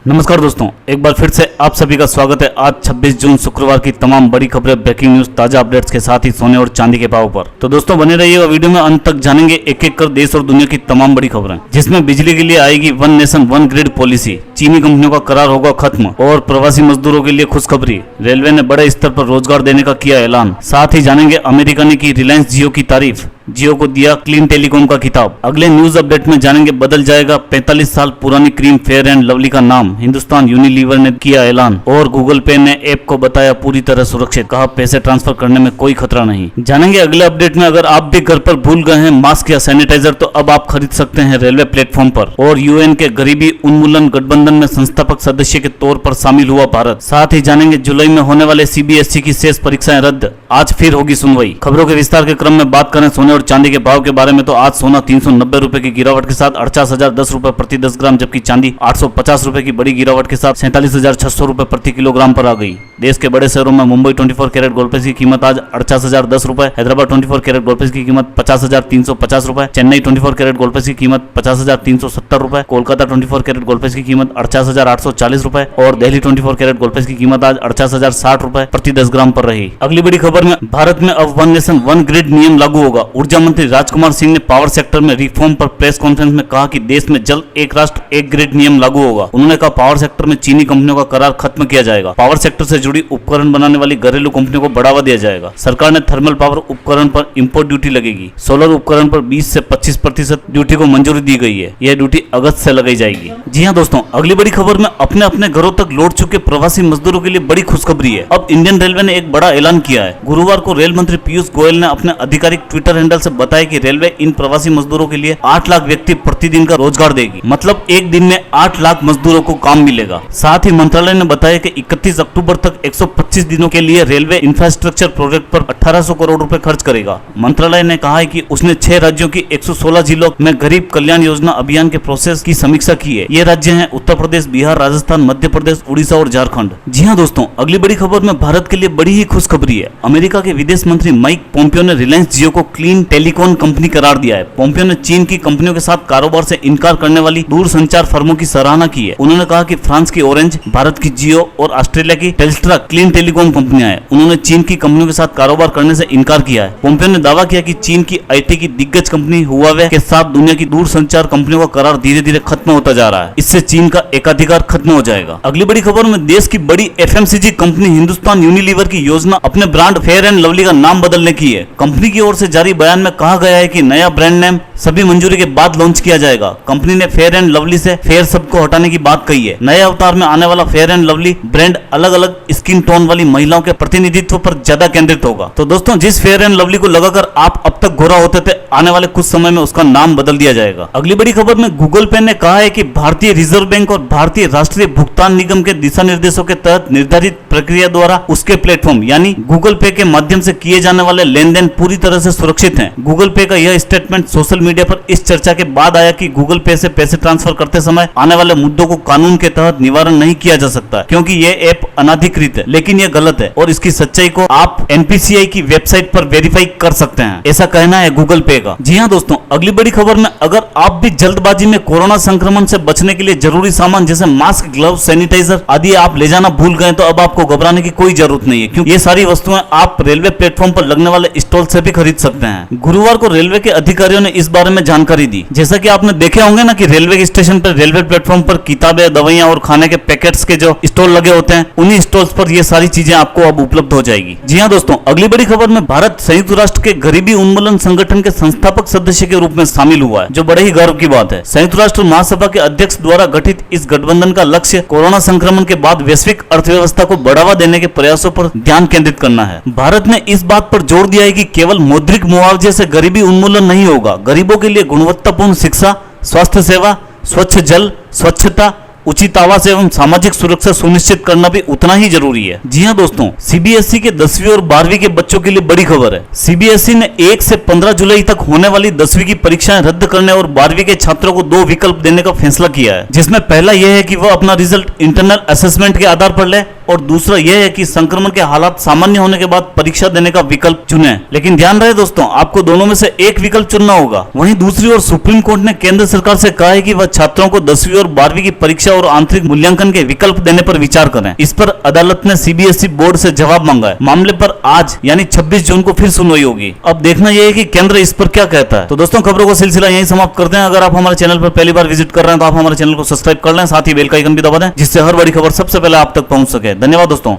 नमस्कार दोस्तों, एक बार फिर से आप सभी का स्वागत है। आज 26 जून शुक्रवार की तमाम बड़ी खबरें, ब्रेकिंग न्यूज, ताजा अपडेट्स के साथ ही सोने और चांदी के भाव पर। तो दोस्तों बने रहिएगा वीडियो में, अंत तक जानेंगे एक एक कर देश और दुनिया की तमाम बड़ी खबरें, जिसमें बिजली के लिए आएगी one nation one grid policy, चीनी कंपनियों का करार होगा खत्म और प्रवासी मजदूरों के लिए खुशखबरी, रेलवे ने बड़े स्तर पर रोजगार देने का किया ऐलान। साथ ही जानेंगे अमेरिका ने की रिलायंस जियो की तारीफ, जियो को दिया क्लीन टेलीकॉम का खिताब। अगले न्यूज अपडेट में जानेंगे बदल जाएगा 45 साल पुरानी क्रीम फेयर एंड लवली का नाम, हिंदुस्तान यूनिलीवर ने किया ऐलान। और गूगल पे ने ऐप को बताया पूरी तरह सुरक्षित, कहा पैसे ट्रांसफर करने में कोई खतरा नहीं। जानेंगे अगले अपडेट में, अगर आप भी घर पर भूल गए हैं मास्क या सैनिटाइजर तो अब आप खरीद सकते हैं रेलवे प्लेटफॉर्म पर। और यूएन के गरीबी उन्मूलन गठबंधन में संस्थापक सदस्य के तौर पर शामिल हुआ भारत। साथ ही जानेंगे जुलाई में होने वाले सीबीएसई की शेष परीक्षाएं रद्द, आज फिर होगी सुनवाई। खबरों के विस्तार के क्रम में बात करें सोने और चांदी के भाव के बारे में, तो आज सोना 390 रुपए की गिरावट के साथ 48,010 रुपए प्रति 10 ग्राम, जबकि चांदी 850 रुपए की बड़ी गिरावट के साथ 47,600 रुपए प्रति किलोग्राम पर आ गई। देश के बड़े शहरों में मुंबई 24 कैरेट गोल्ड प्लेस की कीमत आज 48,010 रुपए, हैदराबाद 24 कैरेट गोल्ड प्लेस की कीमत 50,350 रुपए, चेन्नई 24 कैरेट गोल्ड प्लेस की कीमत 50,370 रुपए, कोलकाता 24 कैरेट गोल्ड प्लेस की कीमत 48,840 रुपए और दिल्ली 24 कैरेट गोल्ड प्लेस की कीमत आज 48,060 रुपए प्रति 10 ग्राम पर रही। अगली बड़ी खबर में, भारत में अब वन नेशन वन ग्रिड नियम लागू होगा। ऊर्जा मंत्री राजकुमार सिंह ने पावर सेक्टर में रिफॉर्म पर प्रेस कॉन्फ्रेंस में कहा कि देश में जल्द एक राष्ट्र एक ग्रिड नियम लागू होगा। उन्होंने कहा पावर सेक्टर में चीनी कंपनियों का करार खत्म किया जाएगा, पावर सेक्टर से जुड़ी उपकरण बनाने वाली घरेलू कंपनियों को बढ़ावा दिया जाएगा। सरकार ने थर्मल पावर उपकरण पर इंपोर्ट ड्यूटी लगेगी, सोलर उपकरण पर 20 से 25% ड्यूटी को मंजूरी दी गई है। यह ड्यूटी अगस्त से लगाई जाएगी। जी हाँ दोस्तों, अगली बड़ी खबर में, अपने अपने घरों तक लौट चुके प्रवासी मजदूरों के लिए बड़ी खुशखबरी है। अब इंडियन रेलवे ने एक बड़ा ऐलान किया है। गुरुवार को रेल मंत्री पीयूष गोयल ने अपने आधिकारिक ट्विटर हैंडल से बताया कि रेलवे इन प्रवासी मजदूरों के लिए 8 लाख व्यक्ति प्रतिदिन का रोजगार देगी, मतलब एक दिन में 8 लाख मजदूरों को काम मिलेगा। साथ ही मंत्रालय ने बताया कि 31 अक्टूबर तक 125 दिनों के लिए रेलवे इंफ्रास्ट्रक्चर प्रोजेक्ट पर 1800 करोड़ रुपए खर्च करेगा। मंत्रालय ने कहा है कि उसने 6 राज्यों की 116 जिलों में गरीब कल्याण योजना अभियान के प्रोसेस की समीक्षा की है। ये राज्य हैं उत्तर प्रदेश, बिहार, राजस्थान, मध्य प्रदेश, उड़ीसा और झारखंड। जी हाँ दोस्तों, अगली बड़ी खबर में भारत के लिए बड़ी ही खुशखबरी है। अमेरिका के विदेश मंत्री माइक पोम्पियो ने रिलायंस जियो को क्लीन टेलीकॉम कंपनी करार दिया है। पोम्पियो ने चीन की कंपनियों के साथ कारोबार से इनकार करने वाली दूरसंचार फर्मों की सराहना की है। उन्होंने कहा कि फ्रांस की ऑरेंज, भारत की जियो और ऑस्ट्रेलिया की टेल्स्ट्रा क्लीन टेलीकॉम कंपनियां हैं। उन्होंने चीन की कंपनियों के साथ कारोबार करने से इनकार किया है। पोम्पियो ने दावा किया कि चीन की आईटी की दिग्गज कंपनी हुआवे के साथ दुनिया की दूरसंचार कंपनियों का करार धीरे धीरे खत्म होता जा रहा है। इससे चीन का एकाधिकार खत्म हो जाएगा। अगली बड़ी खबर में, देश की बड़ी एफएमसीजी कंपनी हिंदुस्तान यूनिलीवर की योजना अपने ब्रांड फेयर एंड लवली का नाम बदलने की है। कंपनी की ओर से जारी बयान में कहा गया है कि नया ब्रांड नेम सभी मंजूरी के बाद लॉन्च किया जाएगा। कंपनी ने फेयर एंड लवली से फेयर शब्द को हटाने की बात कही है। नए अवतार में आने वाला फेयर एंड लवली ब्रांड अलग अलग स्किन टोन वाली महिलाओं के प्रतिनिधित्व पर ज्यादा केंद्रित होगा। तो दोस्तों, जिस फेयर एंड लवली को लगाकर आप अब तक गोरा होते थे, आने वाले कुछ समय में उसका नाम बदल दिया जाएगा। अगली बड़ी खबर में, गूगल पे ने कहा है कि भारतीय रिजर्व बैंक और भारतीय राष्ट्रीय भुगतान निगम के दिशा निर्देशों के तहत निर्धारित प्रक्रिया द्वारा उसके प्लेटफॉर्म यानी गूगल पे के माध्यम से किए जाने वाले लेन देन पूरी तरह से सुरक्षित हैं। गूगल पे का यह स्टेटमेंट सोशल मीडिया पर इस चर्चा के बाद आया कि गूगल पे से पैसे ट्रांसफर करते समय आने वाले मुद्दों को कानून के तहत निवारण नहीं किया जा सकता, क्योंकि यह ऐप अनाधिकृत है। लेकिन यह गलत है और इसकी सच्चाई को आप एनपीसीआई की वेबसाइट पर वेरीफाई कर सकते हैं, ऐसा कहना है गूगल पे का। जी हाँ दोस्तों, अगली बड़ी खबर में, अगर आप भी जल्दबाजी में कोरोना संक्रमण से बचने के लिए जरूरी सामान जैसे मास्क, ग्लव, सैनिटाइजर आदि आप ले जाना भूल गए तो अब आपको घबराने की कोई जरूरत नहीं है, क्योंकि ये सारी वस्तुएं आप रेलवे प्लेटफॉर्म पर लगने वाले स्टॉल से भी खरीद सकते हैं। गुरुवार को रेलवे के अधिकारियों ने इस बारे में जानकारी दी। जैसा कि आपने देखे होंगे ना कि रेलवे स्टेशन पर, रेलवे प्लेटफॉर्म पर किताबें, दवाइयां और खाने के पैकेट्स के जो स्टॉल लगे होते हैं, उन्हीं स्टॉल्स पर ये सारी चीजें आपको अब उपलब्ध हो जाएगी। जी हाँ दोस्तों, अगली बड़ी खबर में, भारत संयुक्त राष्ट्र के गरीबी उन्मूलन संगठन के संस्थापक सदस्य के रूप में शामिल हुआ है, जो बड़े ही गर्व की बात है। संयुक्त राष्ट्र महासभा के अध्यक्ष द्वारा गठित इस गठबंधन का लक्ष्य कोरोना संक्रमण के बाद वैश्विक अर्थव्यवस्था को बढ़ावा देने के प्रयासों पर ध्यान केंद्रित करना है। भारत ने इस बात पर जोर दिया है कि केवल मौद्रिक मुआवजे से गरीबी उन्मूलन नहीं होगा, गरीबों के लिए गुणवत्तापूर्ण शिक्षा, स्वास्थ्य सेवा, स्वच्छ जल, स्वच्छता, उचित आवास एवं सामाजिक सुरक्षा सुनिश्चित करना भी उतना ही जरूरी है। जी हाँ दोस्तों, सीबीएसई के 10वीं और 12वीं के बच्चों के लिए बड़ी खबर है। सीबीएसई ने 1 से 15 जुलाई तक होने वाली 10वीं की परीक्षाएं रद्द करने और 12वीं के छात्रों को 2 विकल्प देने का फैसला किया है, जिसमें पहला यह है कि वह अपना रिजल्ट इंटरनल असेसमेंट के आधार पर ले और दूसरा यह है कि संक्रमण के हालात सामान्य होने के बाद परीक्षा देने का विकल्प चुनें। लेकिन ध्यान रहे दोस्तों, आपको दोनों में से एक विकल्प चुनना होगा। वहीं दूसरी ओर सुप्रीम कोर्ट ने केंद्र सरकार से कहा है कि वह छात्रों को 10वीं और 12वीं की परीक्षा और आंतरिक मूल्यांकन के विकल्प देने पर विचार करें। इस पर अदालत ने सीबीएसई बोर्ड से जवाब मांगा है। मामले पर आज यानी 26 जून को फिर सुनवाई होगी। अब देखना यह है कि केंद्र इस पर क्या कहता है। तो दोस्तों, खबरों का सिलसिला यहीं समाप्त करते हैं। अगर आप हमारे चैनल पर पहली बार विजिट कर रहे हैं तो आप हमारे चैनल को सब्सक्राइब कर लें, साथ ही बेल का आइकन भी दबा दें, जिससे हर बड़ी खबर सबसे पहले आप तक पहुंच सके। धन्यवाद दोस्तों।